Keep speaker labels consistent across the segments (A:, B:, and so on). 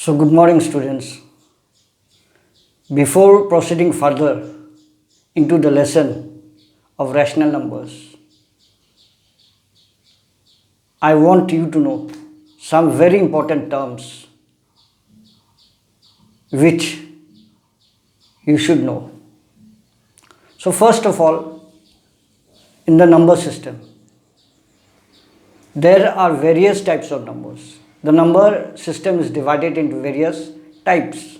A: So good morning students. Before proceeding further into the lesson of rational numbers, I want you to know some very important terms which you should know. So first of all, in the number system, there are various types of numbers. The number system is divided into various types.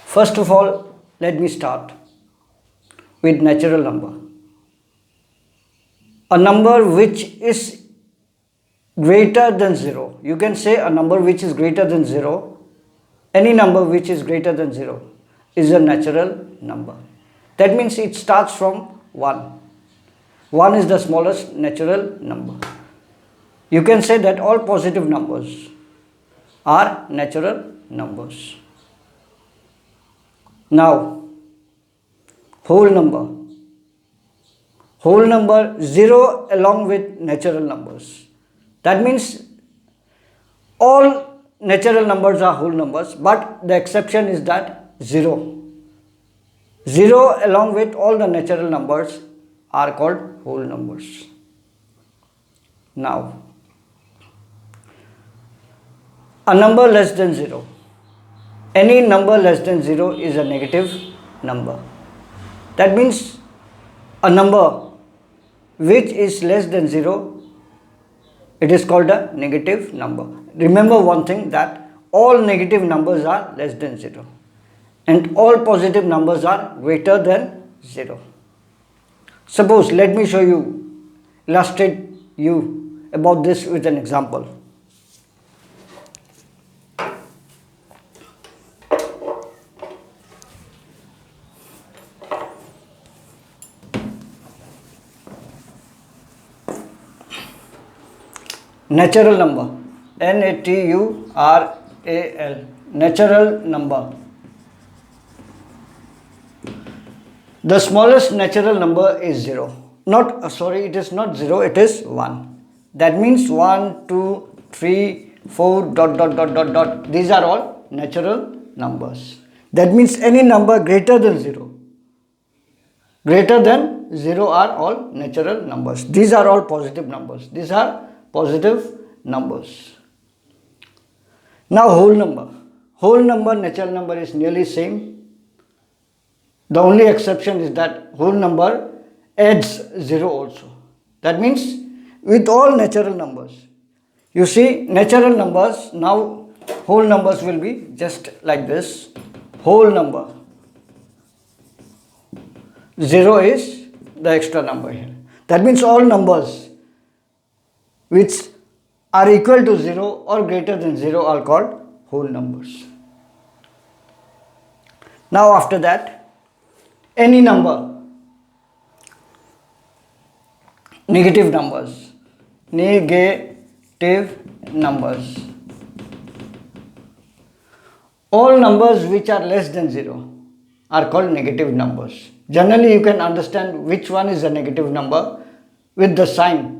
A: First of all, let me start with natural number. A number which is greater than 0. You can say a number which is greater than 0. Any number which is greater than 0 is a natural number. That means it starts from 1. 1 is the smallest natural number. You can say that all positive numbers are natural numbers. Now, whole number. Whole number 0 along with natural numbers. That means all natural numbers are whole numbers, but the exception is that 0. 0 along with all the natural numbers are called whole numbers. Now, a number less than 0. Any number less than 0 is a negative number. That means a number which is less than 0, it is called a negative number. Remember one thing, that all negative numbers are less than 0 and all positive numbers are greater than 0. Suppose, let me show you, illustrate you about this with an example. Natural number, natural, natural number. The smallest natural number is 0. It is not 0, it is 1. That means 1, 2, 3, 4, dot. These are all natural numbers. That means any number greater than 0. Greater than 0 are all natural numbers. These are all positive numbers. These are positive numbers. Now whole number. Whole number, natural number is nearly same. The only exception is that whole number adds 0 also. That means with all natural numbers. You see, natural numbers, now whole numbers will be just like this. Whole number. 0 is the extra number here. That means all numbers which are equal to 0 or greater than 0 are called whole numbers. Now after that, any number, negative numbers, all numbers which are less than 0 are called negative numbers. Generally you can understand which one is a negative number with the sign.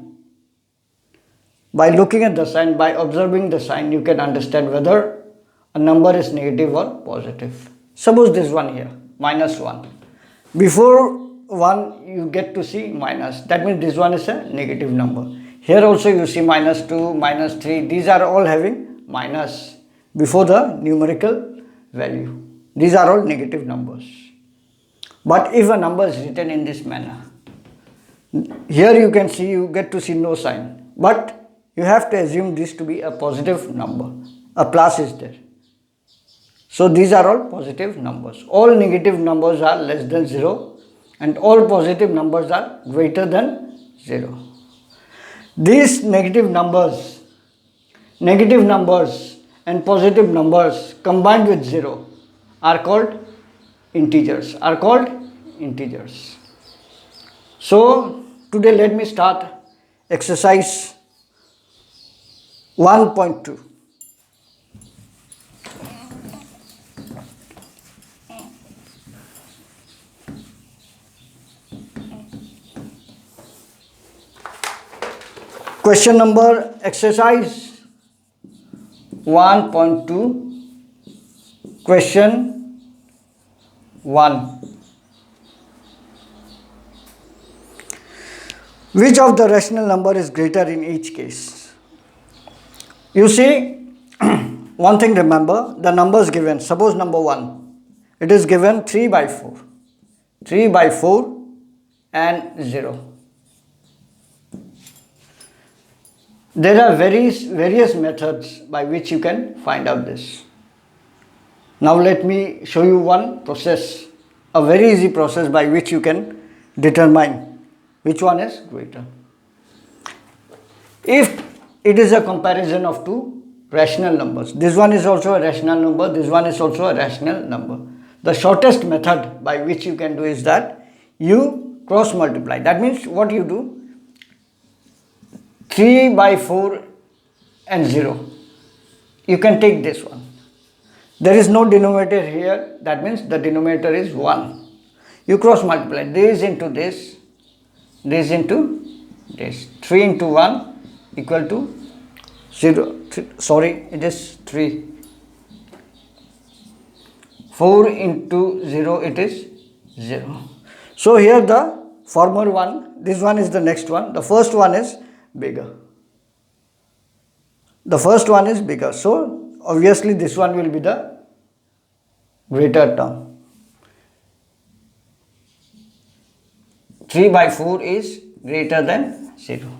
A: By looking at the sign, by observing the sign, you can understand whether a number is negative or positive. Suppose this one here, -1. Before 1, you get to see minus. That means this one is a negative number. Here also you see -2, -3. These are all having minus before the numerical value. These are all negative numbers. But if a number is written in this manner, here you can see, you get to see no sign. But you have to assume this to be a positive number. A plus is there. So these are all positive numbers. All negative numbers are less than 0 and all positive numbers are greater than 0. These negative numbers and positive numbers combined with 0 are called integers. So today let me start exercise 1.2. Question number, exercise 1.2 question 1. Which of the rational number is greater in each case? You see, one thing remember, the numbers given, suppose number 1, it is given 3 by 4. 3 by 4 and 0. There are various methods by which you can find out this. Now let me show you one process, a very easy process by which you can determine which one is greater. If it is a comparison of two rational numbers, this one is also a rational number, this one is also a rational number. The shortest method by which you can do is that you cross multiply. That means what you do, 3 by 4 and 0. You can take this one. There is no denominator here, that means the denominator is 1. You cross multiply this into this into this. 3 into 1 equal to 0. Sorry, it is 3. 4 into 0, it is 0. So here the former one, this one is the next one. The first one is bigger. The first one is bigger. So obviously this one will be the greater term. 3 by 4 is greater than 0.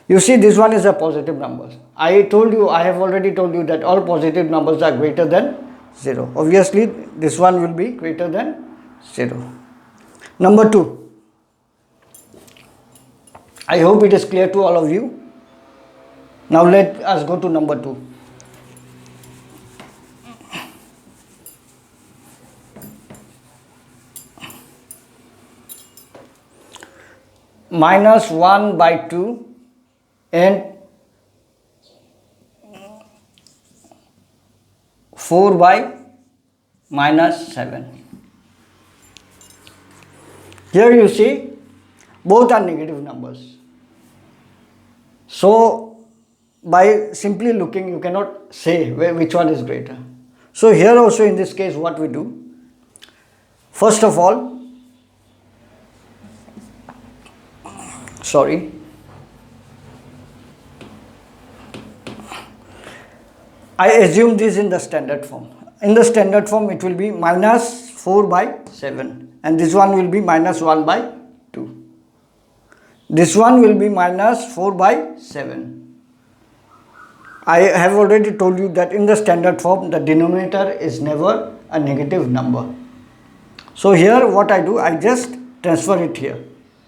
A: You see, this one is a positive number. I have already told you that all positive numbers are greater than 0. Obviously this one will be greater than 0. Number 2. I hope it is clear to all of you. Now let us go to number 2. Minus 1 by 2 and 4 by minus 7. Here you see both are negative numbers. So by simply looking you cannot say which one is greater. So here also in this case what we do, first of all, I assume this in the standard form. In the standard form it will be minus 4 by 7 and this one will be minus 1 by 2. This one will be minus 4 by 7. I have already told you that in the standard form the denominator is never a negative number. So here what I do, I just transfer it here.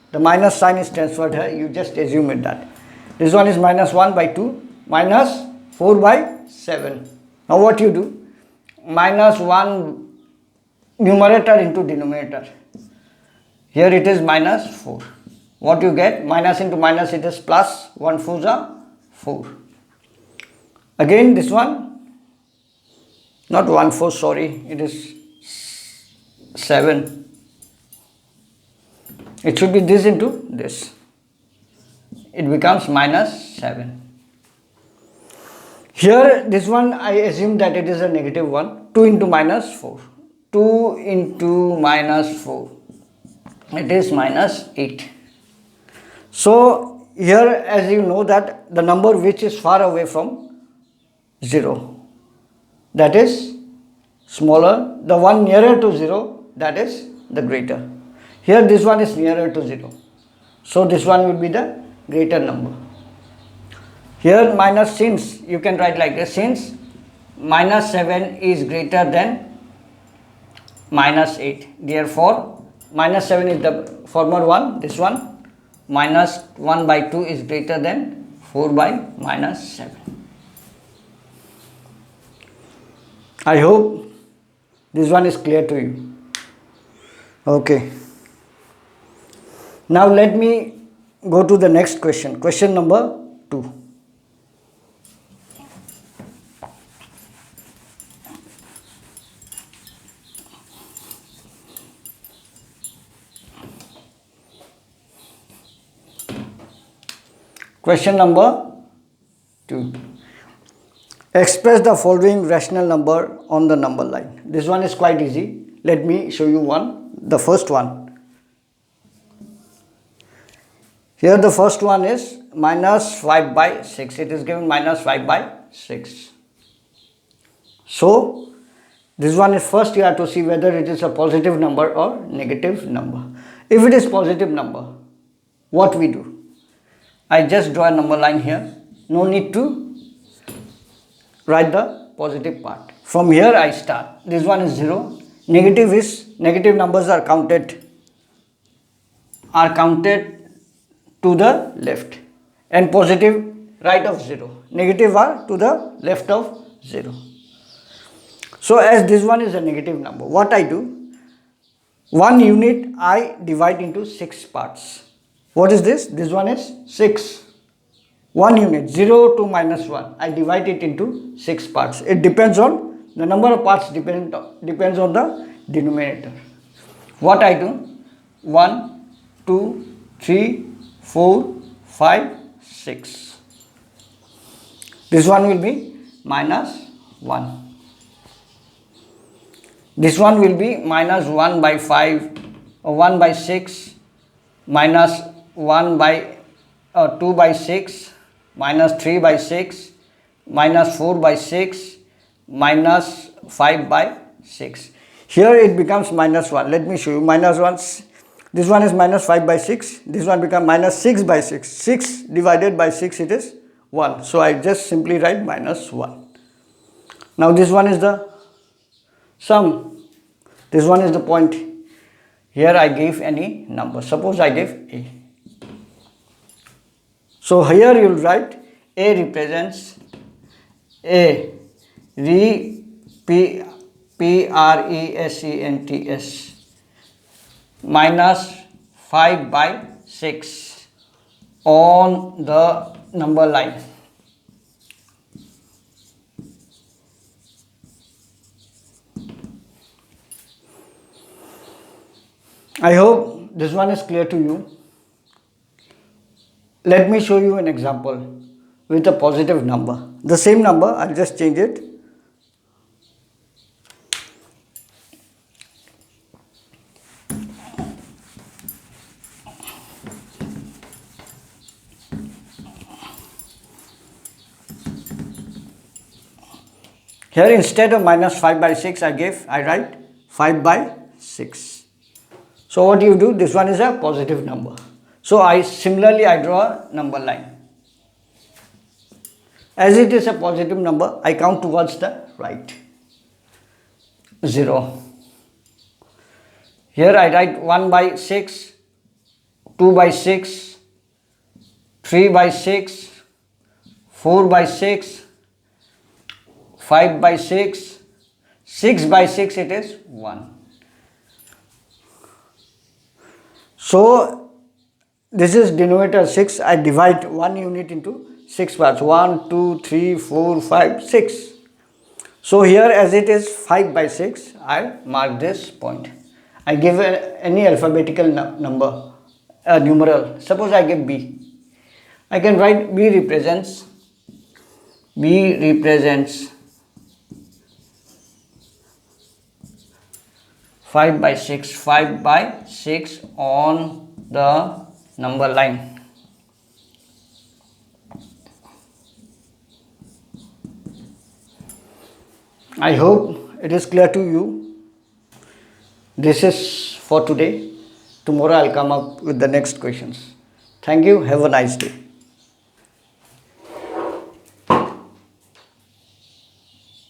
A: The minus sign is transferred here, you just assume it that. This one is minus 1 by 2, minus 4 by 7. Now what you do, minus 1 numerator into denominator. Here it is minus 4. What you get, minus into minus it is plus, 1 4s are 4. Again this one, not 1 4, sorry, it is 7. It should be this into this. It becomes minus 7. Here this one I assume that it is a negative one. 2 into minus 4. 2 into minus 4. It is minus 8. So here as you know that the number which is far away from 0, that is smaller. The one nearer to 0, that is the greater. Here this one is nearer to 0. So this one will be the greater number. Here minus, since you can write like this, since minus 7 is greater than minus 8. Therefore minus 7 is the former one, this one. Minus 1 by 2 is greater than 4 by minus 7. I hope this one is clear to you. Okay. Now let me go to the next question. Question number 2. Question number 2. Express the following rational number on the number line. This one is quite easy. Let me show you one. The first one. Here the first one is minus 5 by 6. It is given minus 5 by 6. So, this one is first you have to see whether it is a positive number or negative number. If it is positive number, what we do? I just draw a number line here. No need to write the positive part. From here I start. This one is 0. Negative numbers are counted to the left, and positive right of 0. Negative are to the left of 0. So as this one is a negative number, what I do? 1 unit I divide into 6 parts. What is this? This one is 6. 1 unit, 0 to minus 1. I divide it into 6 parts. It depends on the number of parts, depends on the denominator. What I do? 1, 2, 3, 4, 5, 6. This one will be minus 1. This one will be minus 1 by 5 or 1 by 6, minus 1 by 2 by 6, minus 3 by 6, minus 4 by 6, minus 5 by 6. Here it becomes minus 1. Let me show you. Minus 1. This one is minus 5 by 6. This one becomes minus 6 by 6. 6 divided by 6, it is 1. So I just simply write minus 1. Now this one is the sum. This one is the point. Here I give any number. Suppose I give A. So here you will write A represents A. Presents minus 5 by 6 on the number line. I hope this one is clear to you. Let me show you an example with a positive number. The same number, I'll just change it. Here instead of minus 5 by 6, I write 5 by 6. So what you do? This one is a positive number. So similarly I draw a number line. As it is a positive number, I count towards the right. 0. Here I write 1 by 6, 2 by 6, 3 by 6, 4 by 6, 5 by 6, 6 by 6, it is 1. So this is denominator 6. I divide 1 unit into 6 parts. 1, 2, 3, 4, 5, 6. So here as it is 5 by 6, I mark this point. I give any alphabetical number, a numeral. Suppose I give B. I can write B represents 5 by 6, 5 by 6 on the number line. I hope it is clear to you. This is for today. Tomorrow I'll come up with the next questions. Thank you. Have a nice day.